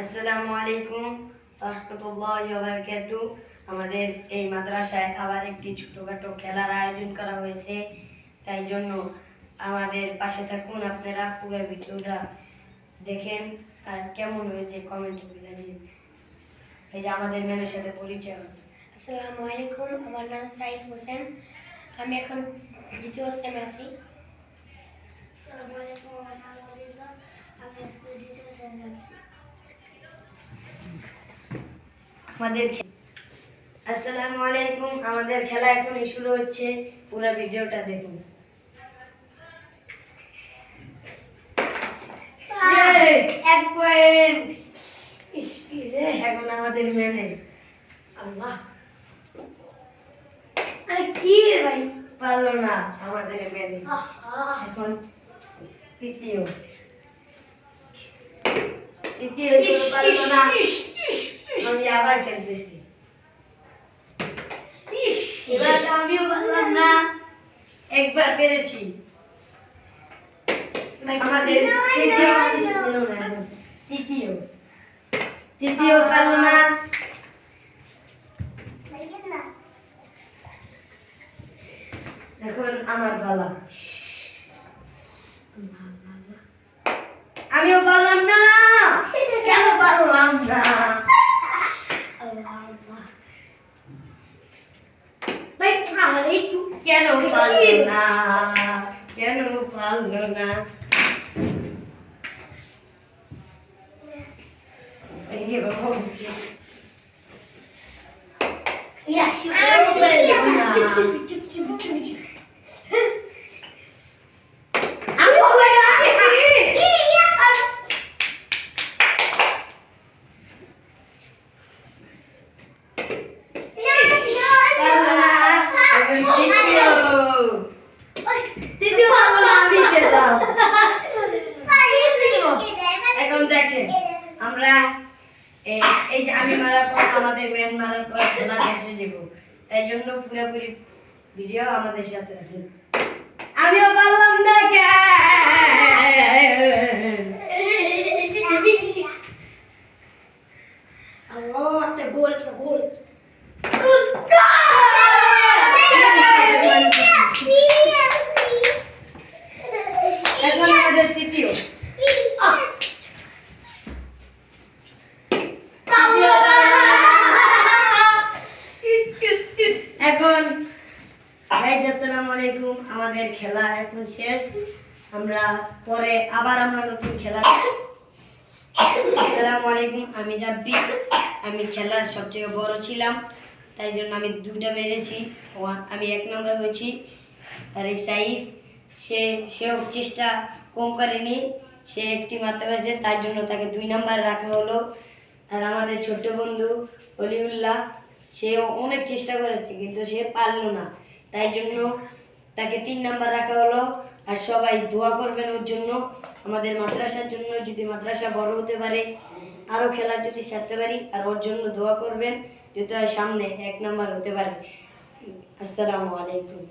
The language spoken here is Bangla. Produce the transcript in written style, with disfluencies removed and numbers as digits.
আসসালামু আলাইকুম রাহমাতুল্লাহি ওয়া বারাকাতুহু। আমাদের এই মাদ্রাসায় আবার একটি ছোটখাটো খেলার আয়োজন করা হয়েছে, তাই জন্য আমাদের পাশে থাকুন। আপনারা পুরো ভিডিওটা দেখেন আর কেমন হয়েছে কমেন্টে বলে দিন। এই যে আমাদের ম্যামের সাথে পরিচয়। আসসালামু আলাইকুম, আমার নাম সাইদ হোসেন, আমি এখন দ্বিতীয় সেমে আছি। আসসালামু আলাইকুম, আমার নাম অলিভা, আমি স্কুল দ্বিতীয় শ্রেণীতে আছি। আসসালামু আলাইকুম, আমাদের খেলা এখনই শুরু হচ্ছে, পুরো ভিডিওটা দেখুন। এক পয়েন্ট। এখন আমাদের ম্যানে আল্লাহ, আরে কি রে ভাই, পারলো না আমাদের ম্যানে। আহা, এখন তৃতীয় ইস, পারলো না। ইস, ইস, আমি আবার খেলতেছি। ইস, এবার আমিও পারলাম না, একবার পেরেছি। ভাই, আমাদের তৃতীয় মানুষ হলো না এখন। তৃতীয় পারলো না। এখন আমার পালা। আমিও পারলাম না, কেন পারলাম না? ভাই আরে একটু কেন পারলো না? কেন পারলো না? এই যে বাবা, ইয়া, আমি হবে না। তৃতীয় পারলো না, আমি গেলাম। এখন দেখেন, আমরা এই যে আমি মারার পর আমাদের ম্যান মারার পর খেলা শেষ হয়ে যাবো, তাই জন্য পুরোপুরি ভিডিও আমাদের সাথে রাখেন। আমিও পারলাম না আল্লাহ, একটা গোল, গোল। এখন আমাদের তৃতীয়। এখন আসসালামু আলাইকুম, আমাদের খেলা এখন শেষ। আমরা পরে আবার আমরা নতুন খেলা। আসসালামু আলাইকুম, আমি রাব্বি। আমি খেলার সবচেয়ে বড় ছিলাম, তাই জন্য আমি দুইটা মেরেছি। আমি 1 নম্বর হয়েছি। আর এই সাইফ, সেও চেষ্টা কম করেনি, সে একটি মারতে পেরেছে, তার জন্য তাকে 2 নম্বর রাখা হলো। আর আমাদের ছোট্ট বন্ধু অলিউল্লাহ, সেও অনেক চেষ্টা করেছে কিন্তু সে পারলো না, তাই জন্য তাকে 3 নম্বর রাখা হলো। আর সবাই দোয়া করবেন ওর জন্য, আমাদের মাদ্রাসার জন্য, যদি মাদ্রাসা বড় হতে পারে, আরও খেলা যদি ছাড়তে পারি, আর ওর জন্য দোয়া করবেন যাতে সামনে 1 নম্বর হতে পারে। আসসালামু আলাইকুম।